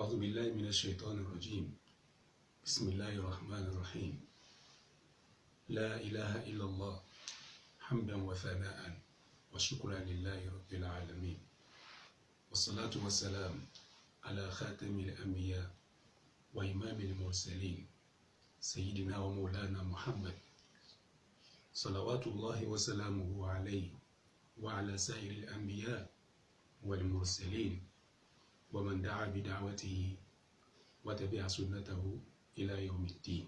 أعوذ بالله من الشيطان الرجيم. بسم الله الرحمن الرحيم. لا إله إلا الله حمدا وثناء وشكرا لله رب العالمين، والصلاة والسلام على خاتم الأنبياء وإمام المرسلين سيدنا ومولانا محمد صلوات الله وسلامه عليه وعلى سائر الأنبياء والمرسلين ومن دعا بدعوته وتبع سنته إلى يوم الدين.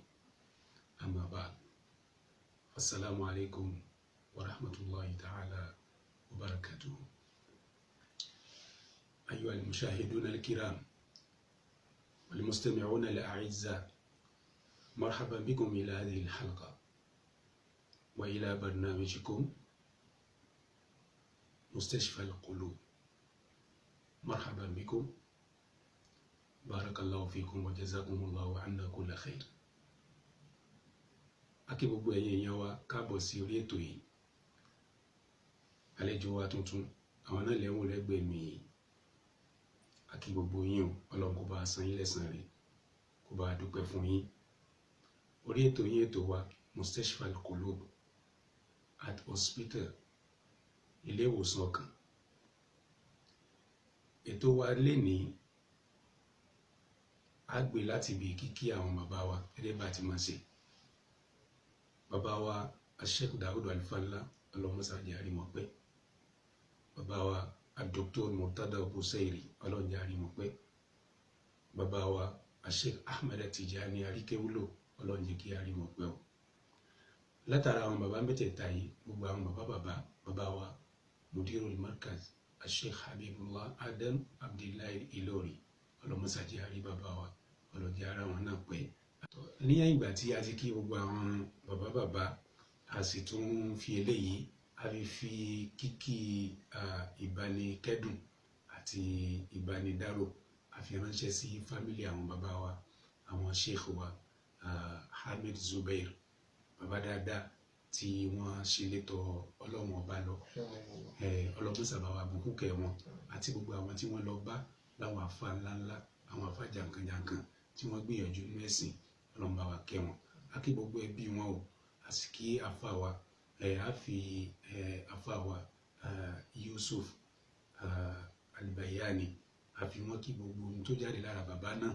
أما بعد، السلام عليكم ورحمة الله تعالى وبركاته. أيها المشاهدون الكرام والمستمعون الأعزاء، مرحبا بكم إلى هذه الحلقة وإلى برنامجكم مستشفى القلوب. مرحبا بكم، بارك الله فيكم وجزاكم الله عنا كل خير. Akí gbogbo ẹ̀yin èèyàn wa káàbọ̀ sí orí ètò yìí. Àlejò wa tuntun àwọn náà lẹ́wọ̀n lẹ́gbẹ̀ẹ́ mi yìí. Akí gbogbo yín o, Ọlọ́run kó bá san yín lẹ́san rẹ̀, kó bá dúpẹ́ fún yín. Orí ètò yín ètò wa Mustashfa al-Qulub at hospital, ilé ìwòsàn ọkàn. Ètò wa lénìí á gbé láti ibi kíkí àwọn bàbá wa gẹ́gẹ́ bá ti máa ṣe. Bàbá wa Sheikh Daud Al-Falla, Ọlọ́run mọ́sá jẹ́ àrímọ̀ pẹ́. Bàbá wa Dr. Murtada Busairi, Ọlọ́run jẹ́ àrímọ̀ pẹ́. Bàbá wa Sheikh Ahmed Tijani Arikewulo, Ọlọ́run jẹ́ kí àrímọ̀ pẹ́ o. Látara àwọn bàbá mẹ́tẹ̀ẹ̀ta yìí, gbogbo àwọn bàbá wa Mudirul Markaz Sheikh Habibullah Adam Abdullahi Ilori, Ọlọ́run mọ́sá jẹ́ àrí bàbá wa, Ọlọ́run jẹ́ ara wọn náà pẹ́. Ní ìgbà tí a ti kí gbogbo àwọn bàbá, a sì tún fi eléyìí a fi kíkí ìbánikẹ́dùn àti ìbánidárò a fi ránṣẹ́ sí fámílì àwọn bàbá wa, àwọn sheikh wa Hamid Zubair, bàbá dáadáa tí wọ́n ṣe létò Ọlọ́run ọba lọ, Ọlọ́run sábà wà bùkún kẹ́ wọn, àti gbogbo àwọn tí wọ́n lọ bá láwọn àfáà ńláńlá, àwọn àfáà jàǹkànjàǹkàn tí wọ́n gbìyànjú nínú ẹ̀sìn, Ọlọ́run bá wa kẹ́ wọn. A kí gbogbo ẹbí wọn o, a sì kí àfáà wa, a fi àfáà wa Yusuf Al-Bayani, a fi wọn kí gbogbo ohun tó jáde lára bàbá náà,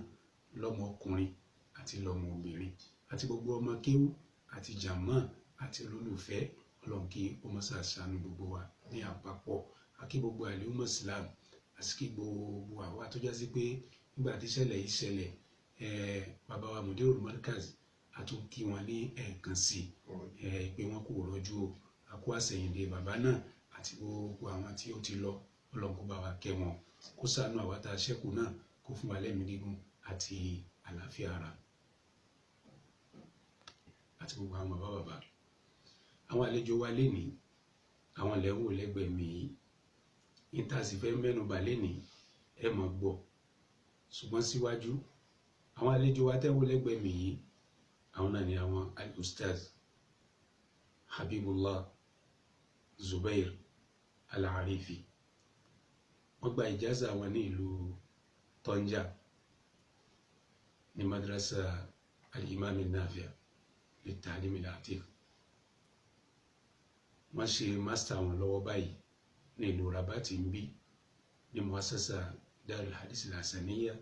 lọ́mọ ọkùnrin àti lọ́mọ obìnrin, àti gbogbo ọmọ kéwú àti jàmá àti olólùfẹ́. Ọlọ́run kí ó máa ṣàánú gbogbo wa ní àpapọ̀. A kí gbogbo àlùmọ̀ Islam, a sì kí gbogbo àwa tó já sí pé nígbà tí ìṣẹ̀lẹ̀ yìí ṣẹlẹ̀, bàbá wa Mudirul Markaz a tún kí wọn ní ẹ̀ẹ̀kan sí pé wọ́n kò rọ́jú o, a kó àsẹ̀yìndé bàbá náà àti gbogbo àwọn tí ó ti lọ. Ọlọ́run kó bá wa kẹ́ wọn, kó ṣàánú àwa tá a ṣẹ́kù náà, kó fún wa lẹ́mìí gígùn àti àlàáfíà ara, àti gbogbo àwọn bàbá. Àwọn àlejò wa lénìí, àwọn lẹ́wọ̀n lẹ́gbẹ̀ẹ́ mi yìí, ìtàsí fẹ́ mẹ́nubà lénìí ẹ mọ̀ gbọ́. Ṣùgbọ́n síwájú, àwọn àlejò wa tẹ́wọ́ lẹ́gbẹ̀ẹ́ mi yìí, àwọn náà ni àwọn Al-Ustaz Habibullah Zubair Al-Arifi. Wọ́n gba ìjáza wọn ní ìlú Tonja ní madrasa Al-Imam Al-Nafi' lit-Ta'lim Al-Atiq. Wọ́n ṣe mástà wọn lọ́wọ́ báyìí ní ìlú Rabati ń bí, ní muassasa Darul Hadith Al-Hasaniyya.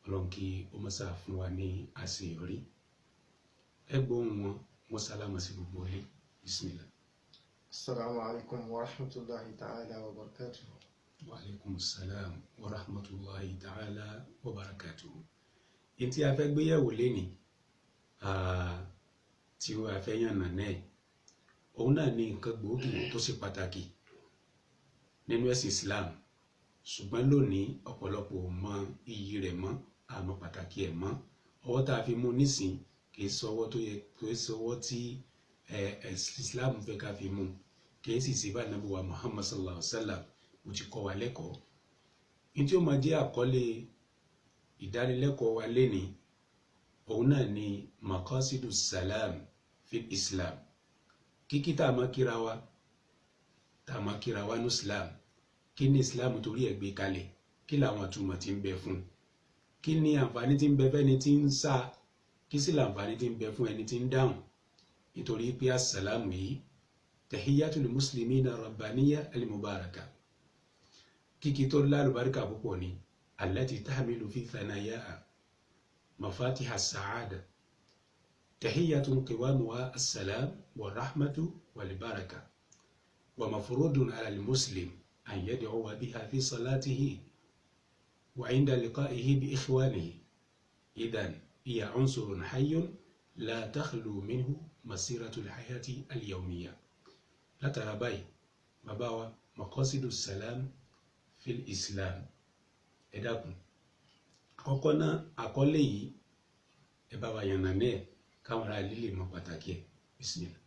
Ọlọ́run kí ó máa ṣà fún wa ní àṣeyọrí. Ẹgbọ́n wọn sálámà sí gbogbo ilé. Bismillah. Assalamu alaikum wa rahmatullahi ta'ala wa barakatuhu. Wa alaikum assalam wa rahmatullahi ta'ala wa barakatuhu. In tí a fẹ́ gbéyẹ̀wò lénìí, tí a fẹ́ yànnà náà, òun náà ni nǹkan gbòógì tó ṣe pàtàkì nínú ẹ̀sìn Islam. Ṣùgbọ́n lónìí ọ̀pọ̀lọpọ̀ mọ iyì rẹ̀ mọ́, àmọ́ pàtàkì ẹ̀ mọ́. Ọwọ́ tá a fi mú nísìn kìí sọwọ́ tó yẹ, kìí sọwọ́ tí Islam fẹ́ ká fi mú, kìí sì sí bá Ànábì wa Muhammad sallallahu alaihi wasallam mo ti kọ́ wa lẹ́kọ̀ọ́. Ní tí ó máa jẹ́ àkọlé ìdánilẹ́kọ̀ọ́ wa lénìí, òun náà ni maqasidu salam fi Islam. Kíkí tá a máa kíra wa ní Islam, kí ni Islam torí ẹ̀ gbé kalẹ̀, kí làwọn àtúmọ̀ tí ń bẹ fún, kí ni àǹfààní tí ń bẹ fẹ́ni tí ń sá, kí sì làǹfààní tí ń bẹ fún ẹni tí ń dáhùn. nítorí pé assalamu yìí tahiyyatul muslimina rabbaniya al-mubaraka, kíkí tó lálùbáríkà púpọ̀ ni allati tahmilu fi thanayaha mafatiha as-sa'ada, tahiyyatun qiwamuha as-salam wa rahmatu wal baraka, wa mafrudun ala al-muslim an yad'uwa biha fi salatihi wa 'inda liqa'ihi bi ikhwanihi. idhan hiya 'unsurun hayyun la takhlu minhu masiratul hayati al-yawmiyya. látara báyìí bàbá wa maqasidu salam fil islam, ẹ dákun àkọ́kọ́ náà àkọlé yìí ẹ bá wa yànnà náà káwọn ará lílè mọ̀ pàtàkì ẹ̀. bismillah.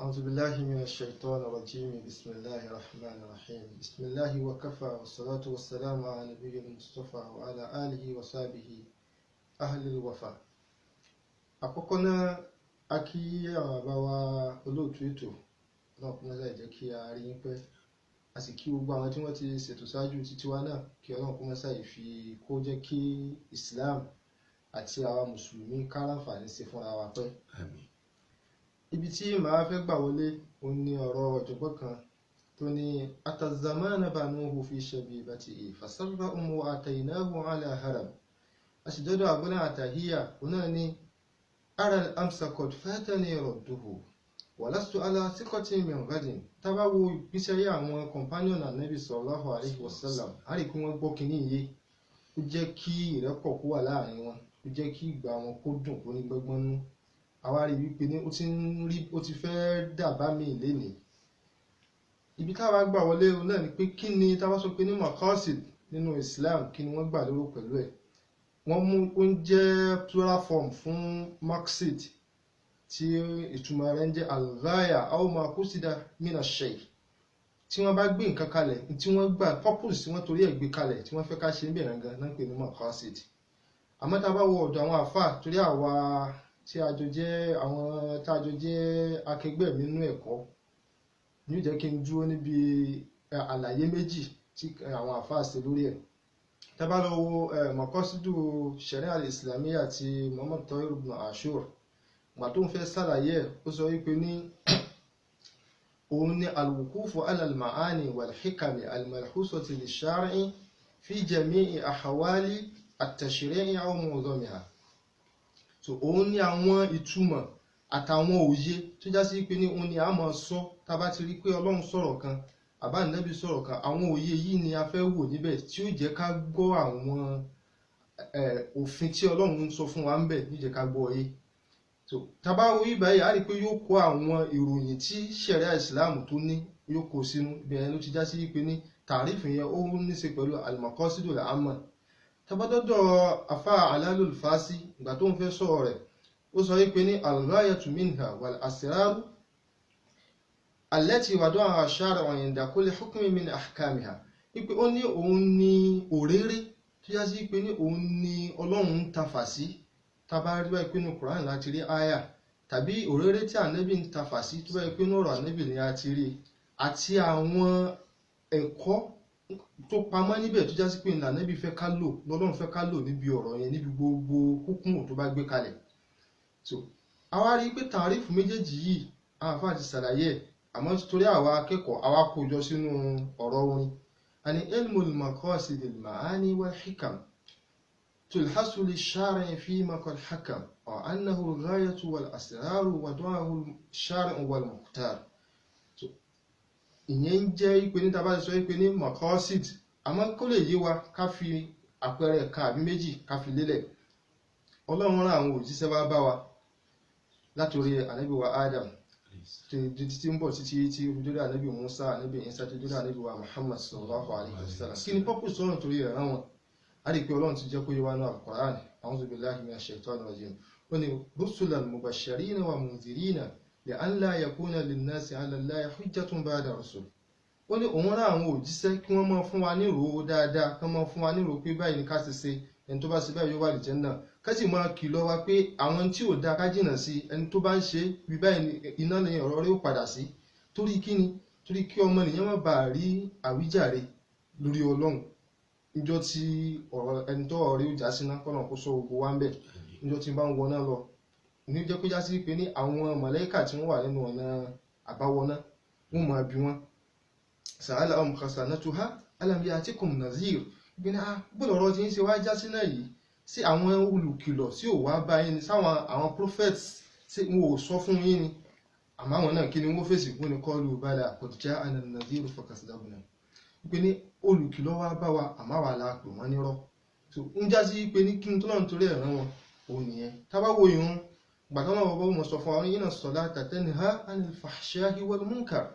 أعوذ بالله من الشيطان الرجيم بسم الله الرحمن الرحيم بسم الله وكفى والصلاة والسلام على نبي المصطفى وعلى آله وصحبه أهل الوفاء. àkọ́kọ́ náà a kí àwọn bàbá wa olóòtú ètò náà kún mọ́sá ìjẹ́ kí a rí yín pẹ́, a sì kí gbogbo àwọn tí wọ́n ti ṣètò ṣáájú títí wa náà kí Ọlọ́run kún mọ́sá ìfi kó jẹ́ kí Islam àti àwa mùsùlùmí ká láǹfààní sí fúnra wa pẹ́. Àmín. ibi tí màá fẹ́ gbà wọlé òun ni ọ̀rọ̀ ọ̀jọ̀gbọ́n kan tó ní atazamana banuhu fi shabibatihi fasarra umu ataynahu ala haram. àṣìjọ́dọ̀ àgbọ́nà àtàhíyà òun náà ni ara al-amsa qad fatani radduhu walastu ala thiqatin min ghadin. tá bá wo ìgbésí ayé àwọn companion Ànábì sallallahu alaihi wasallam a rí pé wọ́n gbọ́ kínní yìí, ó jẹ́ kí ìrẹ́pọ̀ kó wà láàrin wọn, ó jẹ́ kí ìgbà wọn kó dùn kó ní gbọ́ngbọ́n nú. àwa rí wípé ní ó ti fẹ́ dàbá mi lénìí. ibi táwa gbà wọlé náà ni pé kí ni táwa sọ pé ní maqasid nínú Islam, kí ni wọ́n gbà lérò pẹ̀lú ẹ̀. wọ́n mú oúnjẹ plural form fún maqsid tí ìtumọ̀ rẹ̀ ń jẹ́ al-ghaya aw ma qusida min ash-shay. tí wọ́n bá gbé nǹkan kalẹ̀ tí wọ́n gbà purpose tí wọ́n torí ẹ̀ gbé kalẹ̀ tí wọ́n fẹ́ ká ṣe ń bẹ̀rẹ̀ gan náà ń pè ní maqasid. àmọ́ tá a bá wo ọ̀dọ̀ àwọn àfáà, torí àwa tí a jọ jẹ́ àwọn tá a jọ jẹ́ akẹgbẹ́ mi nínú ẹ̀kọ́, ní jẹ́ kí n dúró níbi àlàyé méjì tí àwọn àfáà ṣe lórí ẹ̀. tá bá lọ wo maqasidu sharia al-islamiyya àti Muhammad Tahir ibn Ashur, gbà tó ń fẹ́ ṣàlàyé ẹ̀, ó sọ wípé ní òun ni al-wuqufu ala al-ma'ani wal-hikami al-malhusati lish-shar'i fi jami'i ahwali at-tashri'i aw mu'dhamiha. so òun ni àwọn ìtumọ̀ àtàwọn òye tó já sí pé ní òun ni a máa sọ tá bá ti rí pé Ọlọ́run sọ̀rọ̀ kan àbá Ànábì sọ̀rọ̀ kan, àwọn òye yìí ni a fẹ́ wò níbẹ̀ tí ó jẹ́ ká gbọ́ àwọn òfin tí Ọlọ́run ń sọ fún wa ń bẹ̀, ní jẹ́ ká gbọ́ yé. so tá bá wo ìbáyìí a rí pé yóò kó àwọn ìròyìn tí ṣẹ̀ríà ìsìláàmù tó ní yóò kó sínú ibẹ̀ ló ti já sí pé ní tàrífù yẹn ó ní ṣe pẹ̀lú al-maqasidul amma. tabadọ́dọ̀ afá Alalul Fasi ìgbà tó ń fẹ́ sọ̀rọ̀ rẹ̀, ó sọ wípé ní al-ghayatu minha wal asraru allati wada'a ash-shar'u 'inda kulli hukmin min ahkamiha. wípé ó ní òun ní òréré tó yá sí pé ní òun ní Ọlọ́run ń tafà sí. tàbá rí báyìí pé ní Quran láti rí àyà, tàbí òréré tí Ànábì ń tafà sí tó báyìí pé ní ọ̀rọ̀ Ànábì ni a ti rí, àti àwọn ẹ̀kọ́ tó pamọ́ níbẹ̀ tó já sí pé ní Ànábì fẹ́ ká lò, lọ́lọ́run fẹ́ ká lò níbi ọ̀rọ̀ yẹn, níbi gbogbo hukumu tó bá gbé kalẹ̀. so àwa rí pé tàrífù méjèèjì yìí àwọn àfáà ti ṣàlàyé ẹ̀, àmọ́ torí àwa akẹ́kọ̀ọ́ àwa kó jọ sínú ọ̀rọ̀ orin. àní ilmul maqasidil ma'ani wal hikam tulhasu lish-shari' fima qad hakam wa annahu al-ghayatu wal asraru wada'ahu ash-shari'u wal mukhtar. ìyẹn ń jẹ́ ìpè ní tàbá sọ ìpè ní maqasid, àmọ́ kó lè yé wa ká fi àpẹẹrẹ kan àbí méjì ká fi lélẹ̀. Ọlọ́run rán àwọn òjíṣẹ́ wá bá wa látòrí Ànábì wa Adam títí ń bọ̀ títí tí dórí Ànábì Musa, Ànábì Isa tó dórí Ànábì wa Muhammad sallallahu alaihi wasallam. kí ni pọ́pù sọ́run torí rẹ̀ rán wọn? a rí pé Ọlọ́run ti jẹ́ kó yé wa náà Al-Qur'an, a'udhu billahi minash shaitanir rajim. ó ní rusulan mubashirina wa munzirina li'alla yakuna lin-nasi 'ala Allahi hujjatun ba'da rusul. ó ní òun rán àwọn òjíṣẹ́ kí wọ́n máa fún wa ní ìró dáadáa, kí wọ́n máa fún wa ní ìró pé báyìí ni ká ti ṣe, ẹni tó bá ṣe báyìí yóò wà l'Áljannà. ká sì máa kìlọ̀ wa pé àwọn tí ò dáa ká jìnnà sí, ẹni tó bá ń ṣe bí báyìí iná ni ọ̀rọ̀ rẹ̀ ó padà sí. torí kí ni? torí kí ọmọ nìyẹn má bàa rí àwíjàre lórí Ọlọ́run. níjọ́ tí ọ̀rọ̀ ẹni tó ọ̀rẹ́ ó já síná kọ́nà kó sọ gbogbo wa ń bẹ̀ níjọ́ tí bá ń wọná lọ ní jẹ́ kó já sí pé ní àwọn màláíkà tí wọ́n wà nínú ọ̀nà àbáwọná wọ́n máa bi wọ́n sa'alahum khasanatuha alam ya'tikum nadhir bí ní bọ́ọ̀lù ọ̀rọ̀ tí ń ṣe wá já síná yìí sí àwọn olùkìlọ̀ sí ò wá bá yín ni sáwọn àwọn prophets sí wọn ò sọ fún yín ni àmọ́ àwọn náà kí ni wọ́n fèsì fún ni qalu bala qad ja'ana an-nadhiru fakadhabna pé ní olùkìlọ̀ wá bá wa àmọ́ àwa la pè wọ́n nírọ́ so ń já sí pé ní kí n tó náà nítorí ẹ̀ràn wọn òun nìyẹn tábà wo ìrun gbàtọ́ náà wọ́n mọ̀ sọ fún wa inna as-salata tanha 'anil fahsha'i wal munkar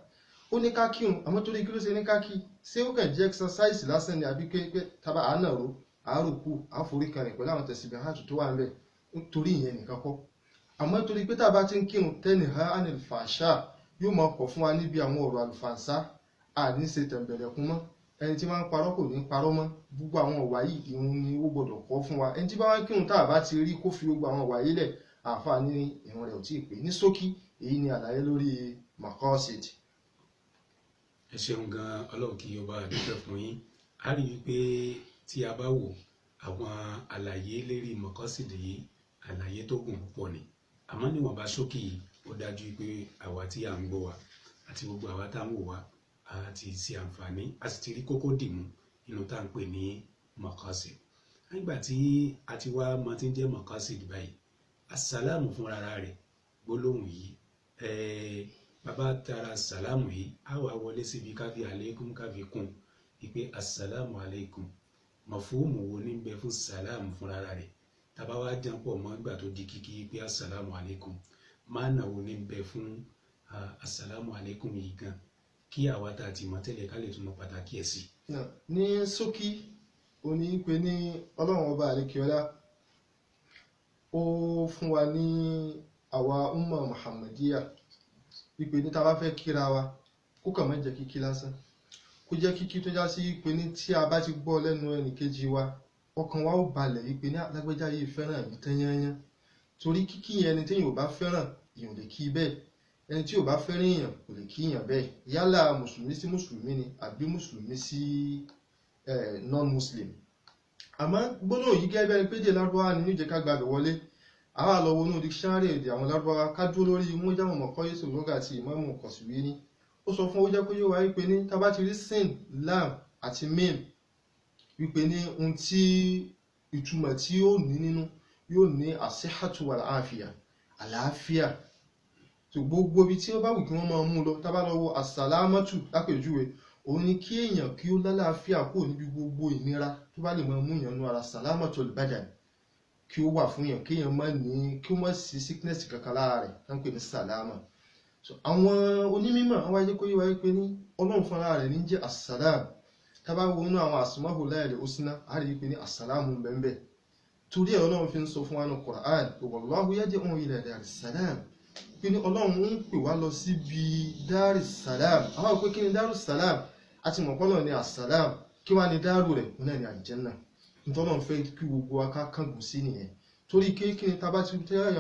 ó ní ká kírun àmọ́ torí kí ló ṣe ní ká kí ṣé ó kàn jẹ́ exercise lásán ni àbí pé tábà àánàró àárùkù àforíkanrìn pẹ̀lú àwọn tasbihatu tó wà ń bẹ̀ torí ìyẹn nìkan kọ́ àmọ́ torí pé tábà ti ń kírun tanha 'anil fahsha' yóò máa kọ̀ fún wa níbi àwọn ọ̀rọ̀ àlùfàǹsá àní ṣe tẹ̀m̀bẹ̀lẹ̀kún mọ́ ẹni tí máa ń parọ́ kò ní parọ́ mọ́ gbogbo àwọn ọ̀wà yìí ìrun ni ó gbọ́dọ̀ kọ́ fún wa ẹni tí bá wá kírun tá a bá ti rí kó fi gbogbo àwọn ọ̀wà yìí lẹ̀ àáfàá ní ìrun rẹ̀ ò tí ì pé ní ṣókí èyí ni àlàyé lórí maqasid. ẹ ṣeun gan Ọlọ́run kí ó bá dúpẹ́ fún yín a rí i pé tí a bá wò àwọn àlàyé lérí maqasid yìí àlàyé tó gùn púpọ̀ ni àmọ́ níwọ̀nba ṣókí ó dájú pé àwa tí à ń gbọ́ wa àti gbogbo àwa tá ń wò wá àti ṣe àǹfààní a sì ti rí kókó dìmú nínú tá à ń pè ní maqasid nígbà tí a ti wá mọ tí ń jẹ́ maqasid báyìí asàlámù fúnra rẹ̀ gbólóhùn yìí bàbá tara sàlámù yìí a wà wọlé síbi káfí aleikum káfí kún ìpè asàlámù aleikum mafhumu wo ní bẹ fún sàlámù fúnra rẹ̀ tàbá wá jẹun pọ̀ mọ́ ìgbà tó di kíkí pé asàlámù aleikum máàna wo ní bẹ fún asàlámù aleikum yìí gan kí àwa tá a ti mọ̀ tẹ́lẹ̀ ká lè tún mọ̀ pàtàkì ẹ̀ sí. ní ṣókí ó ní pé ní ọlọ́run ọba àríkíọ́lá ó fún wa ní àwa umma muhammadiya wípé ní tá a bá fẹ́ kíra wa kó kàn má jẹ́ kíkí lásán kó jẹ́ kíkí tó já sí pé ní tí a bá ti gbọ́ lẹ́nu ẹnìkejì wa ọkàn wa ó balẹ̀ wípé ní alágbèjá yìí fẹ́ràn mi tán yányán torí kíkí yẹn ni téèyàn ò bá fẹ́ràn èèyàn ò lè kí bẹ́ẹ̀ ẹni tí ò bá fẹ́ràn èèyàn kò lè kí èèyàn bẹ́ẹ̀ yálà mùsùlùmí sí mùsùlùmí ni àbí mùsùlùmí sí non-muslim àmọ́ gbólóhùn yìí gẹ́gẹ́ bẹ́ẹ̀ péjẹ lárúbáwá ni níjẹ́ ká gbàgbé wọlé àwọn àlọ́wọ́ inú dictionary èdè àwọn lárúbáwá ká dúró lórí mújámọ̀ mọ̀kọ́ yéṣu lọ́gà àti ìmáàmù Qaswini ó sọ fún ó jẹ́ kó yé wa wípé ní tá bá ti rí sin lam àti mim wípé ní ohun tí ìtumọ̀ tí ó ní nínú yóò ní as-sihhatu wal-afiyya àlàáfíà tó gbogbo ibi tí ó bá wù kí wọ́n máa mú lọ tá bá lọ wo as-salamatu lápèjúwe òun ni kí èèyàn kí ó lálàáfíà kúrò níbi gbogbo ìnira tó bá lè máa mú èèyàn nú ara salamatul badan kí ó wà fún èèyàn kí èèyàn má ní kí ó má sí sickness kankan lára rẹ̀ tá ń pè ní salama so àwọn onímọ̀ àwọn wáyé kó yé wáyé pé ní ọlọ́run fúnra rẹ̀ ní jẹ́ assalam tá bá wo inú àwọn asmaul husna á rí pé ní assalamu bẹ́ẹ̀ torí ẹ̀ ọlọ́run fi ń sọ fún wa ní Qur'an wallahu yad'u ila daris salam pé ní ọlọ́run ń pè wá lọ síbi daris salam àwọn òpé kí ni daris salam àti mọ̀pọ́lọ̀ ní assalam kí wá ní dáàrù rẹ̀ náà ní aljanna nítorí wọ́n fẹ́ kí gbogbo akákàngùn sí nìyẹn torí kí ni tẹ́yà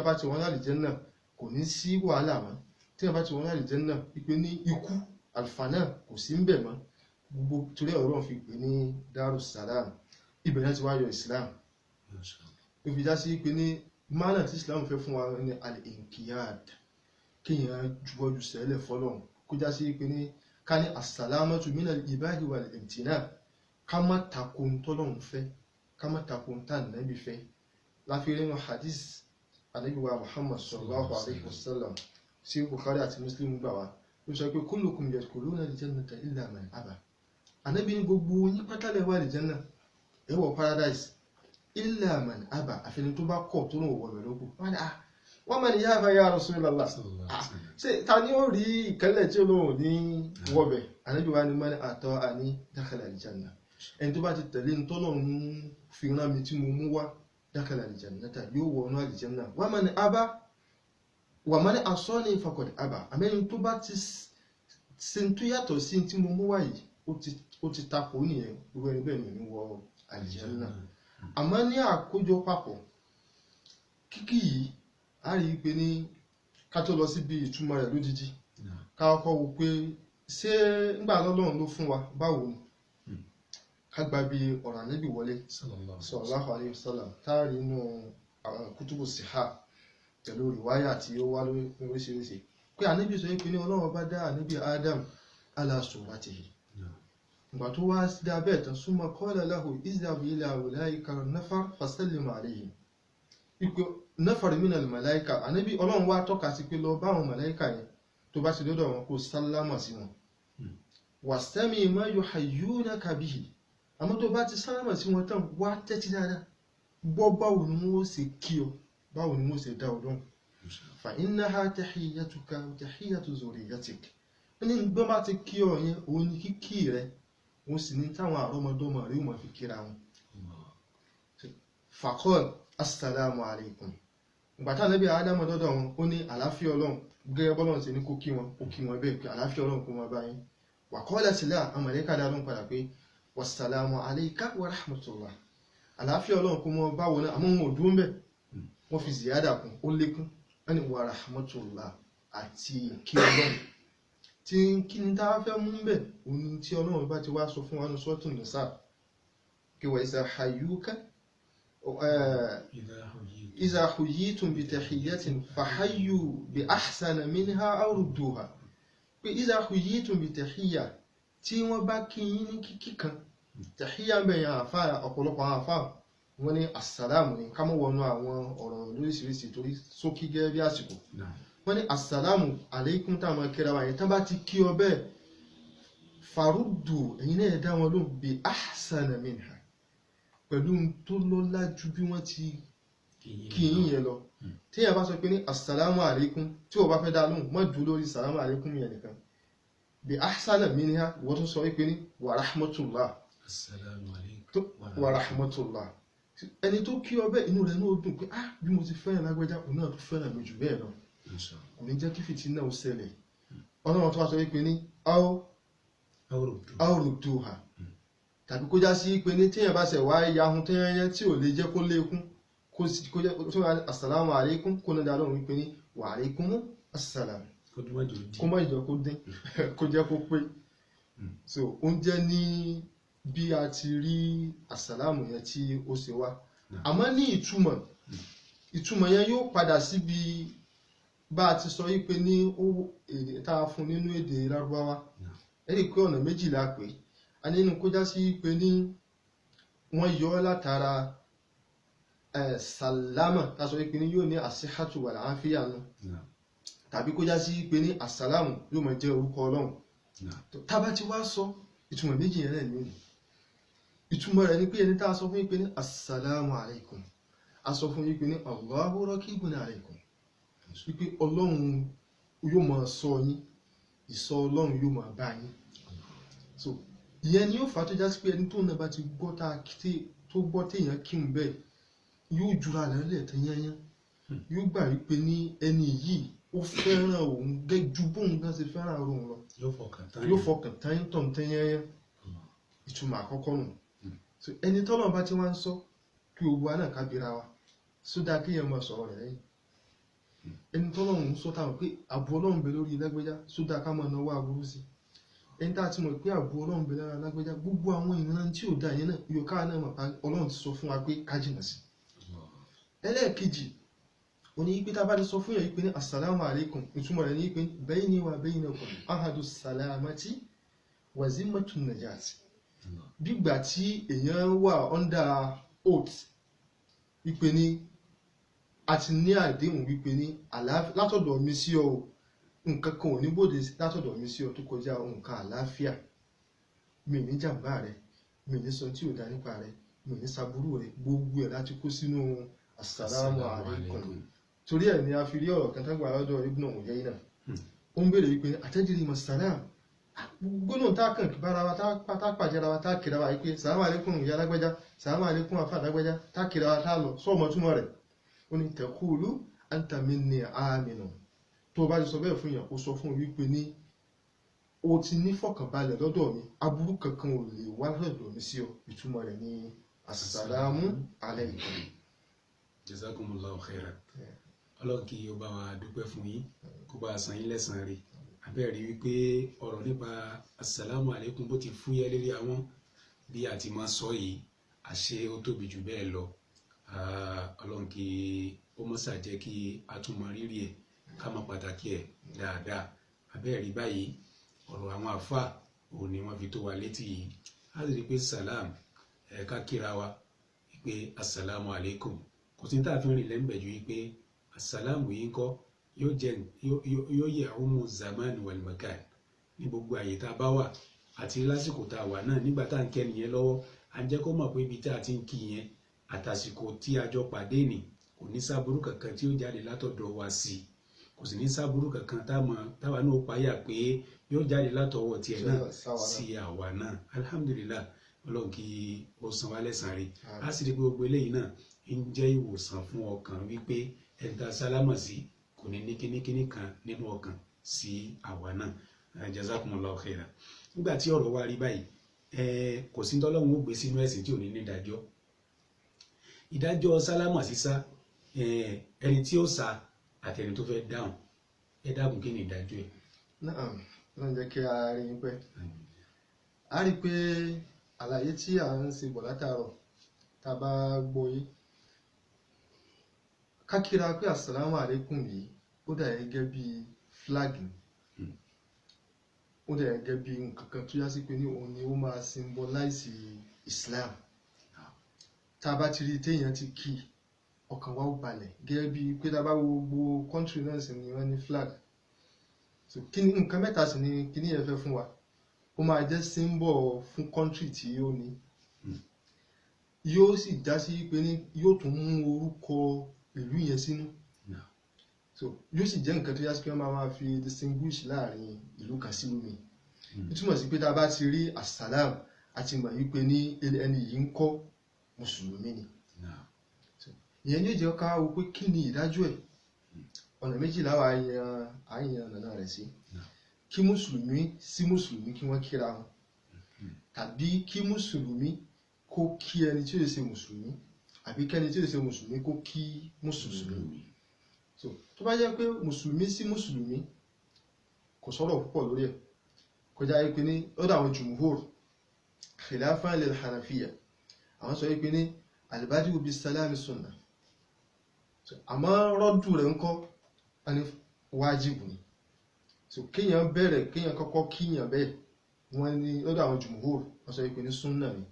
bá ti wọ́n ní aljanna kò ní sí wàhálà mọ́ tẹ́yà bá ti wọ́n ní aljanna pípé ní ikú alfana kò sí ń bẹ̀ mọ́ gbogbo torí ọ̀rọ̀ fi pè ní daris salam ibẹ̀ láti wá yọ islam ó fi já sí pé ní mánà tí islam fẹ́ fún wa ní al-inqiyad kíyàn juwọ́jú sẹ́lẹ̀ fọ́lọ́run kó já sí pé ní ká ní as-salamatu minal ibadi wal imtina ká má takun tọ́lọ́run fẹ́ ká má takun tá nàbí fẹ́ láfi nínú hadith ànábì wa Muhammad sallallahu alayhi wa sallam sí Bukhari àti Muslim gbà wá ó sọ pé kullukum yadkhuluna al-jannata illa man aba ànábì ní gbogbo yín pátá lẹ wà al-janna ẹ wọ paradise illa man aba àfẹni tó bá kọ̀ tó náà wọ̀ lóko wọ́n mọ̀ ní yáàfà ya Rasulullah ṣe ta ni ó rí ìkẹ́lẹ̀ tí olóhùn ní wọ́bẹ̀ ànábì wa ni man ata'ani dakhala al-janna ẹni tó bá ti tẹ̀lé ní tọ́lọ̀ ń fi rán mi tí mo mú wá dakhala al-jannata yóò wọnú al-janna wa man asani faqad aba àmẹ́ni tó bá ti ṣe tó yàtọ̀ sí tí mo mú wá yìí ó ti takò nìyẹn gbogbo ẹni bẹ́ẹ̀ ni wọ al-janna àmọ́ ní àkójọ papọ̀ kíkí yìí a rí pé ní ká tó lọ síbi ìtumọ̀ rẹ̀ lójijì ká kọ́kọ́ wo pé ṣé ńgbà lọ́lọ́run ló fún wa báwo ni ká gba bí ọ̀rọ̀ ànábì wọlé sallallahu alayhi wa sallam táàrí inú àwọn kútùbù síhà pẹ̀lú rìwáyà tí ó wá lóríṣiríṣi pé ànábì sọ pé ní Ọlọ́run bá dá ànábì Adam ala suratihi ìgbà tó wá sí dábẹ́ tán summa qala lahu izhab ila ulaika nafar fasallim alayhim ipò nafar minal malaika ànábì Ọlọ́run wá tọ́ka sí pé lọ bá àwọn màláíkà yẹn tó bá ti dọ́dọ̀ wọn kó sálámà sí wọn wastami ma yuhayyunaka bihi àmọ́ tó bá ti sálámà sí wọn tán wá tẹ́tí dáadáa gbọ́ báwo ni wọ́n ṣe kí ọ báwo ni wọ́n ṣe dá ọ lóhùn fa innaha tahiyyatuka wa tahiyyatu zurriyyatik ní gbọ́n bá ti kí ọ yẹn òun ni kíkí rẹ wọ́n sì ní táwọn àrọ́mọdọ́mọ rí wọn fi kíra wọn faqal assalamu alaikum ìgbàtà Ànábì Ádámù dọ́dọ̀ wọn ó ní àlàáfíà Ọlọ́run gẹ́gẹ́ bọ́lọ́run ṣe ní kó kí wọn bẹ́ẹ̀ pé àlàáfíà Ọlọ́run kó wọn báyìí wa qala sílẹ̀ àmàlẹ́kà dáadọ́n padà pé wassalamu alayka wa rahmatullah àlàáfíà Ọlọ́run kó wọn báwo náà àmọ́ wọn ò dúró mbẹ̀ wọ́n fi ziyada kún ó lékún wọ́n ní wa rahmatullah àti kí Ọlọ́run tí kí ni tá a fẹ́ mú mbẹ̀ òun tí Ọlọ́run bá ti wá sọ fún wa ní Suratul Nisa kí wa iza hayyuka إذا حييتم بتحية فحيوا بأحسن منها أو ردوها إذا حييتم بتحية tí wọ́n bá kí yín ní kíkí kan tẹ̀híyà bẹ̀yàn àfáà ọ̀pọ̀lọpọ̀ àwọn àfáà wọ́n ní assalamu ní ká mọ́ wọnú àwọn ọ̀rọ̀ lóríṣiríṣi torí sókí gẹ́gẹ́ bí àsìkò wọ́n ní assalamu alaikum táwọn kíra wáyé tán bá ti kí ọ bẹ́ẹ̀ faruddu ẹ̀yin náà dá wọn lóhùn bi ahsana minha pẹ̀lú tó lọ́lá ju bí wọ́n ti kí yín yẹn lọ tí yẹn bá sọ pé ní assalamu alaikum tí wọ́n bá fẹ́ dá lóhùn mọ́ jù lórí assalamu alaikum yẹn nìkan bí ahsana minha wọ́n tún sọ wípé ní wa rahmatullah assalamu alaikum wa rahmatullah ẹni tó kí ọ bẹ́ẹ̀ inú rẹ̀ náà dùn pé bí mo ti fẹ́ràn lágbẹ́já òun náà tún fẹ́ràn mi jù bẹ́ẹ̀ lọ kò ní jẹ́ kí fìtínà ó ṣẹlẹ̀ ọlọ́run tó wá sọ wípé ní aw rudduha tàbí kó já sí pé ní tíyàn bá ṣẹ̀ wá yahun tẹ́yẹnyẹ́ tí ò lè jẹ́ kó lékún kó jẹ́ tó wà assalamu alaikum kó ní dáadọ́ wípé ní wa alaikumu assalam kó má jọ kó dín kó jẹ́ kó pé so oúnjẹ ní bí a ti rí assalamu yẹn tí ó ṣe wá àmọ́ ní ìtumọ̀ yẹn yóò padà síbi bá a ti sọ wípé ní èdè tá a fún nínú èdè Lárúbáwá ẹ̀rí pé ọ̀nà méjìlá pé a nínú kó já sí pé ní wọ́n yọ látara sàlámà tásọ pé ní yóò ní àsíhàtù wà láàáfíà nù tàbí kó já sí pé ní àsàlámù yóò máa jẹ́ orúkọ Ọlọ́run tábà ti wá sọ ìtumọ̀ méjì yẹn náà nínú ìtumọ̀ rẹ̀ ni pé ẹni tá a sọ fún yín pé ní assalamu alaikum a sọ fún yín pé ní Allahu rakibun alaikum wípé Ọlọ́run yóò máa sọ yín ìsọ Ọlọ́run yóò máa bá yín so ìyẹn ni yóò fà tó já sí pé ẹni tó náà bá ti gbọ́ tó gbọ́ téèyàn kí n bẹ́ẹ̀ yóò jura lẹ́lẹ̀ tẹ́yẹ́yẹ́ yóò gbà wípé ní ẹni yìí ó fẹ́ràn òun gẹ́jú bóun gan ṣe fẹ́ràn òun lọ yóò fọkàn tán tán tẹ́yẹ́yẹ́ ìtumọ̀ àkọ́kọ́ nù so ẹni tọ́lọ̀ bá ti wá ń sọ kí gbogbo wa náà kábíra wa sódà kéèyàn máa sọ̀rọ̀ rẹ̀ lẹ́yìn ẹni tọ́lọ̀ ń sọ táwọn pé àbú Ọlọ́run bẹ lórí lágbẹ́já sódà ká máa náwó aburú sí ẹni tá a ti mọ̀ pé àbú Ọlọ́run bẹ lára lágbẹ́já gbogbo àwọn ìran tí ò dá yẹn náà yóò káà náà mọ̀ Ọlọ́run ti sọ fún wa pé ká jìnà sí ẹlẹ́ẹ̀kejì òní yí pé tá a bá ti sọ fún yẹn yí pé ní assalamu alaikum ìtumọ̀ rẹ̀ ní yí pé bayni wa baynakum ahadu salamati wa zimmatun najati gbígbà tí èèyàn wà under oath wípé ní a ti ní àdéhùn wípé ní látọ̀dọ̀ mi sí ọ nǹkan kan ò ní bòde látọ̀dọ̀ mi sí ọ tó kọjá nǹkan àlàáfíà mi ní jàǹbá rẹ mi ní sọ tí ò dá nípa rẹ mi ní saburú rẹ gbogbo ẹ̀ láti kó sínú assalamu alaikum torí ẹ̀ ni a fi rí ọ̀rọ̀ kan tágbà lọ́dọ̀ Ibn Uyayna ó ń béèrè wípé atadri ma salam gbóná tá kàn bára wa tá pàjẹ́ra wa tá kìra wa wípé salamu alaikum ìyá lágbẹ́já salamu alaikum afá lágbẹ́já tá kìra wa tá lọ sọ́ọ̀mọ́ túmọ̀ rẹ̀ ó ní taqulu anta minni aminu tó bá ti sọ bẹ́ẹ̀ fún yàn ó sọ fún wípé ní o ti ní fọkànbalẹ̀ lọ́dọ̀ mi aburú kankan ò lè wá lọ́dọ̀ mi sí ọ ìtumọ̀ rẹ̀ ní assalamu alaikum. Jazakumullahu khairan. Ọlọ́run kí ó bá wa dúpẹ́ fún yín kó bá san yín lẹ́san rẹ̀ abẹ́rẹ́ wípé ọ̀rọ̀ nípa assalamu alaikum bó ti fúyẹ́ lérí àwọn bí a ti máa sọ yìí àṣé ó tóbi jù bẹ́ẹ̀ lọ. Ọlọ́run kí ó mọ́ ṣàjẹ́ kí a tún mọ rírì ẹ̀ ká mọ pàtàkì ẹ̀ dáadáa. Abẹ́ẹ̀rí báyìí ọ̀rọ̀ àwọn àfáà òun ni wọ́n fi tó wa létí yìí. A sì rí pé salam ká kíra wa pé assalamu alaikum, kò sí tá a fi rìn lẹ́ńbẹ̀ ju wípé assalamu yìí ń kọ́ yóò yẹ ọmọ zaman wal makan ní gbogbo àyè tá a bá wà àti lásìkò tá a wà náà. Nígbà tá à ń kẹ́ni yẹn lọ́wọ́ à ń jẹ́ kó mọ̀ pé ibi tá a ti ń kí yẹn àtàsìkò tí a jọ pàdé nì kò ní sábúrú kankan tí ó jáde látọ̀dọ̀ wa sí i, kò sì ní sábúrú kankan táwa náà páyà pé yóò jáde látọwọ́ tiẹ̀ náà sí àwa náà. Alhamdulillah, Ọlọ́run kí ó san wá lẹ́san rẹ̀. A sì rí pé gbogbo eléyìí náà ń jẹ́ ìwòsàn fún ọkàn wípé ẹni tá a sálámà sí kò ní ní kíníkíní kan nínú ọkàn sí àwa náà. Jazakumullahu khairan. Nígbà tí ọ̀rọ̀ wa rí báyìí, kò sí tọ́lọ́run ó gbé sínú ẹ̀sìn tí ò ní ní ìdájọ́ sálámà sísá, ẹni tí ó sá àtẹni tó fẹ́ dáhùn, ẹ dákun kí ni ìdájọ́ ẹ̀? náà lọ́n jẹ́ kí a rí yín pẹ́. A rí pé àlàyé tí à ń ṣe bọ̀ látàárọ̀ tá a bá gbọ́ yé ká kíra pé assalamu alaikum yìí ó dà gẹ́gẹ́ bí flag ni, ó dà gẹ́gẹ́ bí nǹkan kan tó yá sí pé ní òun ni ó máa symbolize Islam. Tá a bá ti rí téèyàn ti kí ọkàn wa ó balẹ̀, gẹ́gẹ́ bí pé tá a bá wo gbogbo country náà sì ni wọ́n ní flag. So kí ni nǹkan mẹ́ta sì ni kí ni yẹn fẹ́ fún wa, ó máa jẹ́ symbol fún country tí ó ní, yóò sì já sí pé ní yóò tún mú orúkọ ìlú yẹn sínú. So yóò sì jẹ́ nǹkan tó yá sí pé wọ́n máa fi distinguish láàrin ìlú kan sí omi. Ìtumọ̀ sí pé tá a bá ti rí assalam àti mọ̀ yí pé ní ẹni yìí ń kọ́ mùsùlùmí ni. Ìyẹn yóò jẹ́ ká wo pé kí ni ìdájọ́ ẹ̀. Ọ̀nà méjì láwa àyàn nàná rẹ̀ sí. Kí mùsùlùmí sí mùsùlùmí kí wọ́n kíra wọn, tàbí kí mùsùlùmí kó kí ẹni tí ó ṣe mùsùlùmí, àbí kẹ́ni tí ó ṣe mùsùlùmí kó kí mùsùlùmí. So tó bá jẹ́ pé mùsùlùmí sí mùsùlùmí kò sọ̀rọ̀ púpọ̀ lórí ẹ̀, kọjá pé ní ọ̀dọ̀ àwọn jumhur khilafan lil hanafiya, àwọn sọ pé ní albadi'u bis salami sunnah. Àmọ́ rọ́dù rẹ̀ ń kọ́ ẹni wájìbù ni. So kéèyàn bẹ̀rẹ̀ kéèyàn kọ́kọ́ kíyàn bẹ́ẹ̀, wọ́n ní lọ́dọ̀ àwọn jumhur wọ́n sọ pé ní sunnah ni.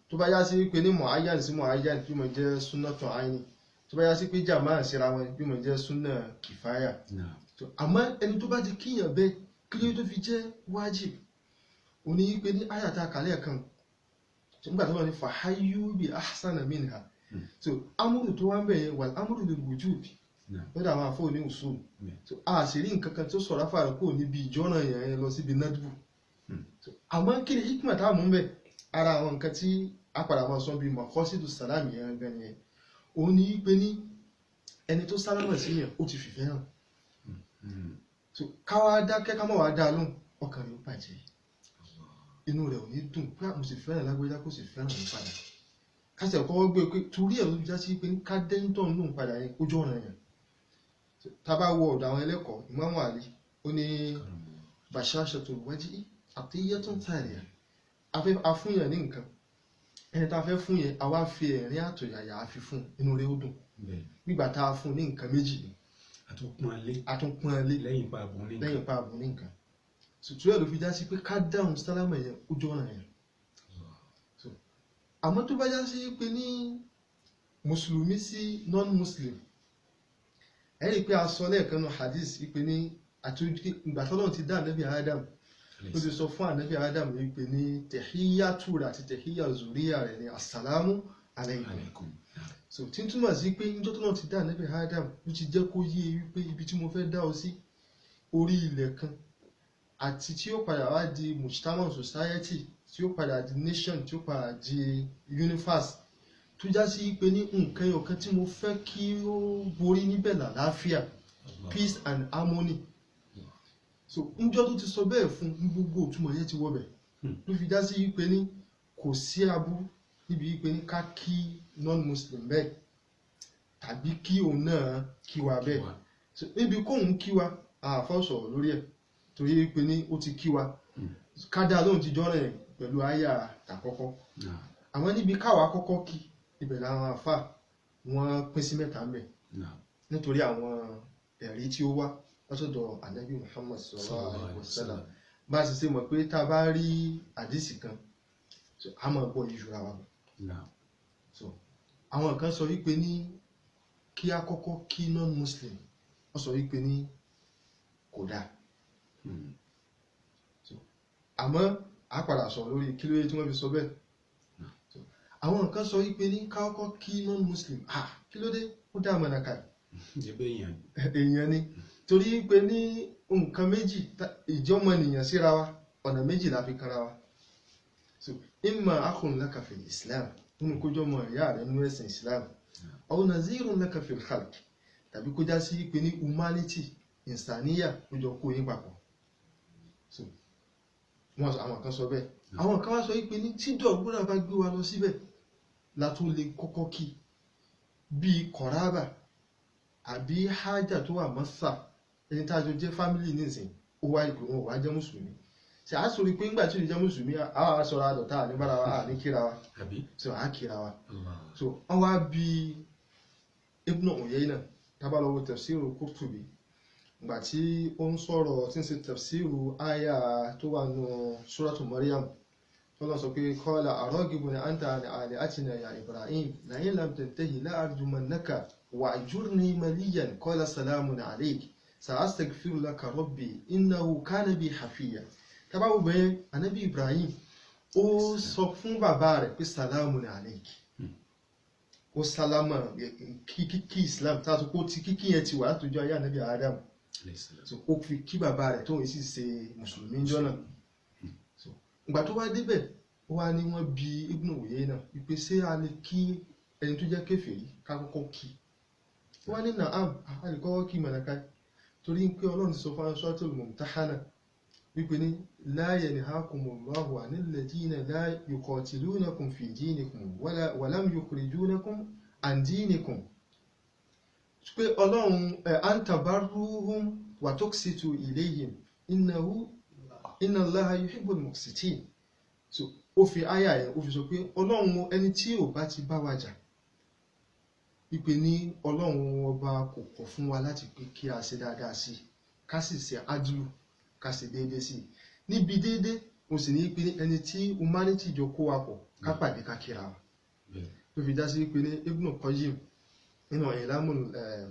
Tó bá yá sí pé ní mu'ayyan sí mu'ayyan bí mo jẹ́ sunnatun ayni, tó bá yá sí pé jàmáà síra wọn bí mo jẹ́ sunnah kìfáyà. Àmọ́ ẹni tó bá ti kíyàn bẹ́ẹ̀ kí ló tó fi jẹ́ wájìbù, ó ní pé ní àyàtà kàlẹ́ kan nígbà tó wà ní fàháyú bí ahsana minha. So amúrù tó wá ń bẹ̀yẹ wà amúrù lil wujubi lọ́dọ̀ àwọn àfọ́ ní usul. So a sì rí nǹkan kan tó sọ̀rọ̀ fàrà kó níbi ìjọ́nà yẹn lọ síbi nadbu. Àmọ́ kí ni hikma tá a mú ń bẹ̀, ara àwọn nǹkan tí a padà máa sọ bí maqasidu salam yẹn gan yẹn, ó ní pé ní ẹni tó sálámà sí yẹn ó ti fìfẹ́ hàn. So káwá dákẹ́ ká má wá dá lóhùn, ọkàn rẹ̀ ó bàjẹ́, inú rẹ̀ ò ní dùn pé mo sì fẹ́ràn lágbèjá kó sì fẹ́ràn mi padà. Kásì ẹ̀kọ́ wọ́n gbé pé torí ẹ̀ ló já sí pé ká dẹ́ńtọ̀ lóhùn padà yẹn ojú ọ̀ràn yẹn. Tá bá wọ ọ̀dọ̀ àwọn ẹlẹ́kọ̀ọ́ Imam Ali ó ní bashashatul wajhi atiyatun thaniya, afúnyàn ní nǹkan, ẹni tá a fẹ́ fún yẹn àwa fi ẹ̀rín àtọ̀yàyà àfi fún inú rẹ̀ ó dùn, nígbà tá a fún ní nǹkan méjì ni àtúnpọ̀nlé lẹ́yìn pa àbùn ní nǹkan. Sùtú ẹ̀ ló fi já sí pé ká dáhùn sálámà yẹn ojú ọ̀ràn yẹn. Àmọ́ tó bá já sí pé ní mùsùlùmí sí non-muslim, ẹ rí pé a sọ lẹ́ẹ̀kan nù hadith pé ní ìgbà tọ́lọ́run ti dá ànábì Adam, ó ti sọ fún ànábì Adam pé ní tẹ̀híyàtù rẹ̀ àti tẹ̀híyà zùríyà rẹ̀ ní assalamu alaikum. So tí ń túmọ̀ sí pé níjọ́ tọ́lọ́run ti dá ànábì Adam ló ti jẹ́ kó yé wípé ibi tí mo fẹ́ dá ọ sí orí ilẹ̀ kan, àti tí ó padà wá di mujtama society, tí ó padà di nation, tí ó padà di universe, tó já sí pé ní nǹkan ọ̀kan tí mo fẹ́ kí ó borí níbẹ̀ làlàáfíà, peace and harmony. So níjọ́ tó ti sọ bẹ́ẹ̀ fún ní gbogbo òtúmọ̀ yẹn ti wọ́bẹ̀, ló fi já sí pé ní kò sí aburú níbi pé ní ká kí non-muslim bẹ́ẹ̀ tàbí kí òun náà kí wa bẹ́ẹ̀. So níbi kóun kí wa àfọ́ sọ̀rọ̀ lórí ẹ̀, torí pé ní ó ti kí wa, ká dá lóhùn ti jọ́rọ̀ ẹ̀ pẹ̀lú àyà àkọ́kọ́ Naam. àmọ́ níbi káwa kọ́kọ́ kí ibẹ̀ làwọn àfà wọ́n pín sí mẹ́ta ńbẹ̀ Naam. nítorí àwọn ẹ̀rí tí ó wá látọ̀dọ̀ ànábì Muhammad sallallahu alaihi wasallam bá a sì ṣe mọ̀ pé tá a bá rí àdísì kan a máa gbọ́ ìṣúra wa Naam. so àwọn kan sọ wípé ní kí a kọ́kọ́ kí non-muslim wọ́n sọ wípé ní kò dáa so àmọ́ a padà sọ lórí kí ló yẹ tí wọ́n fi sọ bẹ́ẹ̀ so àwọn kan sọ wípé ní ká kọ́kọ́ kí non-muslim kí ló dé ó dá àmọ́ nàka jẹ́bẹ́ èèyàn ni torí pé ní nǹkan méjì ìjọmọ ènìyàn síra wa ọ̀nà méjì la fi kanra wa so imma akhun laka fil islam nínú kó jọmọ ìyá rẹ nínú ẹ̀sìn islam aw nazirun laka fil khalq tàbí kó já sí pé ní humanity insaniya ó jọ kó yín papọ̀ so wọn àwọn kan sọ bẹ́ẹ̀ àwọn kan wá sọ pé ní tíjọ gbọ́dọ̀ bá gbé wa lọ síbẹ̀ la tó lè kọ́kọ́ kí bíi kọ̀rábà àbí hájà tó wà mọ́sà ẹni tá a jọ jẹ́ fámílì nísìn ó wá ìpè wọn ò wá jẹ́ mùsùlùmí ṣe á sọ̀rọ̀ pé nígbà tí ó jẹ́ mùsùlùmí àwọn aṣọra àdọ̀tá àníbára wa àní kíra wa so à kíra wa so wọ́n wá bí Ibn Uyayna tábà lọ́wọ́ tafsiru Qurtubi ìgbà tí ó ń sọ̀rọ̀ tí ń ṣe tafsiru àyà tó wà nù suratu Maryam tọ́lọ́ sọ pé qala aragibun anta an alihatina ya Ibrahim la'in lam tantahi la'arjumannaka wa'jurni maliyan qala salamun alayk sa'astaghfiru laka rabbi innahu kana bi hafiya tábà wò bẹ́ẹ̀ Ànábì Ibrahim ó sọ fún bàbá rẹ̀ pé salamun alayk ó sálámà kíkí Islam tààtù kó tí kíkí yẹn ti wà látòjọ́ ayé Ànábì Adam so ó fi kí bàbá rẹ̀ tóun sì ṣe mùsùlùmí jọ́nà so ìgbà tó wá débẹ̀ ó wá ní wọ́n bi Ibn Uyayna wípé ṣé a lè kí ẹni tó jẹ́ kèfèrí ká kọ́kọ́ kí ó wá ní na'am a lè kọ́kọ́ kí mọ̀nàká torí pé Ọlọ́run ti sọ fún Suratul Mumtahana wípé ní la yanhakumullahu 'anil ladina la yuqatilunakum fi dinikum wa lam yukhrijunakum 'an dinikum pé Ọlọ́run an tabarruhum wa tuqsitu ilayhim inna Allaha yuhibbul muqsitin so ó fi àyà yẹn ó fi sọ pé Ọlọ́run ẹni tí ò bá ti bá wa jà wípé ní Ọlọ́run ọba kò kọ̀ fún wa láti pé kí a ṣe dáadáa sí ká sì ṣe adlu ká ṣe déédéé sí níbi déédéé mo sì ní pé ẹni tí humanity jọ kó wa pọ̀ ká pàdé ká kíra wa ló fi dá sí pé ní Ibn Qayyim nínú I'lamul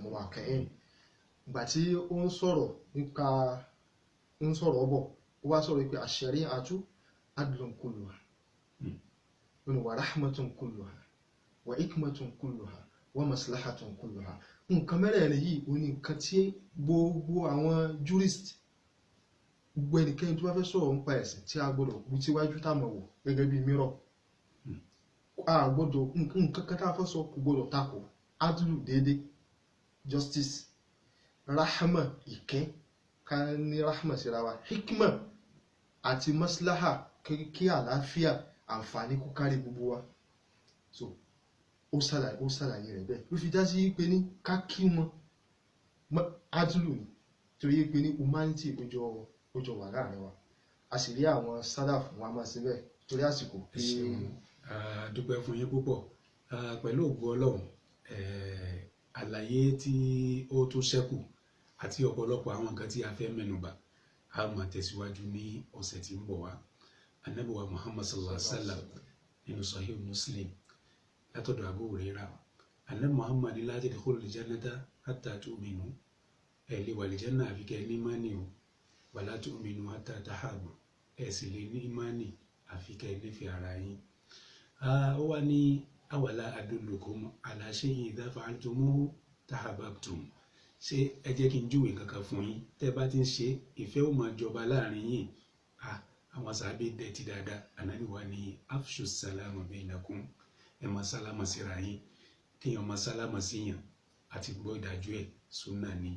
Muwaqqi'in ìgbà tí ó ń sọ̀rọ̀ nípa ń sọ̀rọ̀ ọbọ̀ ó wá sọ̀rọ̀ pé ash-shari'atu adlun kulluha wa rahmatun kulluha wa hikmatun kulluha wa maslahatun kulluha nǹkan mẹ́rẹ̀ẹ̀rin yìí ó ní nǹkan tí gbogbo àwọn jurist gbogbo ẹnikẹ́ni tó bá fẹ́ sọ̀rọ̀ nípa ẹ̀sìn tí a gbọ́dọ̀ bu tíwájú táwọn wò gẹ́gẹ́ bí mírọ̀ a gbọ́dọ̀ nǹkan kan tá a fẹ́ sọ kò gbọ́dọ̀ takò adlu déédéé justice rahma ìkẹ́ ká ní rahma síra wa hikma àti maslaha kí àlàáfíà àǹfààní kó kárí gbogbo wa so ó ṣàlàyé rẹ̀ bẹ́ẹ̀ ló fi dá sí pé ní ká kí wọn adlu ni torí pé ní humanity ó jọ wà láàrin wa a sì rí àwọn sálàfù wọn a máa ṣe bẹ́ẹ̀ torí àsìkò pé dúpẹ́ fún yín púpọ̀ pẹ̀lú ògo Ọlọ́run àlàyé tí ó tó ṣẹ́kù àti ọ̀pọ̀lọpọ̀ àwọn nǹkan tí a fẹ́ mẹ́nubà a máa tẹ̀síwájú ní ọ̀sẹ̀ tí ń bọ̀ wá Ànábì wa Muhammad sallallahu alaihi wasallam nínú Sahih Muslim látọ̀dọ̀ Abu Hurairah Ànábì Muhammad la tadkhulul jannata hatta tu'minu ẹ̀ lè wà lè jẹ́nà àfikẹ́ ní mánì o wala tu'minu hatta tahabu ẹ̀ sì lè ní mánì àfikẹ́ nífẹ̀ẹ́ ara yín ó wá ní awala adullukum ala shay'in idha fa'altumuhu tahabbtum ṣé ẹ jẹ́ kí n júwe kankan fún yín tẹ́ bá ti ń ṣe ìfẹ́ ó máa jọba láàrin yín àwọn sàábé dẹ̀ ti dáadáa Ànábì wa ní afshu salama bainakum ẹ máa sálámà síra yín kéèyàn máa sálámà síyàn àti gbọ́ ìdájọ́ ẹ̀ súnà ni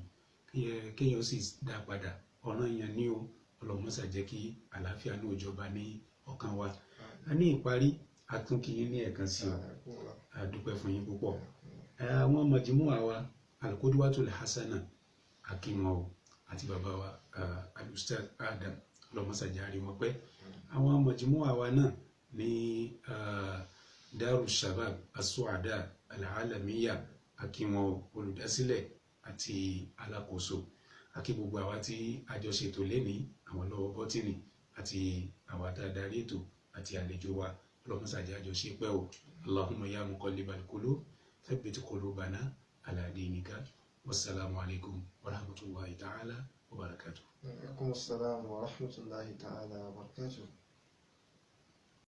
kéèyàn sì dá padà ọ̀ràn yẹn ní o ọlọ́mọ́sà jẹ́ kí àlàáfíà náà jọba ní ọkàn wa a ní ìparí atúnkìyín ní ẹ̀kan sí o àdúpẹ́ fún yín púpọ̀ àwọn majmu'a wa al-Qudwatul Hasana akínwó o àti bàbá wa al-Ustaz Adam ọlọ́mọ́sà járe wọn pẹ́ àwọn majmu'a wa náà ní Darus Shabab As-Su'ada Al-Alamiya akíwọn olùdásílẹ̀ àti alákòóso, akí gbogbo àwa tí àjọṣètò lẹ́ni, àwọn lọ́wọ́ bọ́tìnì àti àwa tá a darí ètò àti àlejò wa, ọlọ́mọsàjẹ́ àjọṣe pẹ́ o. Allahumma ya muqallibal qulub thabbit qulubana ala dinika. Wassalamu alaikum warahmatullahi ta'ala wabarakatuh. Wa alaikum assalam wa rahmatullahi ta'ala wa barakatuh.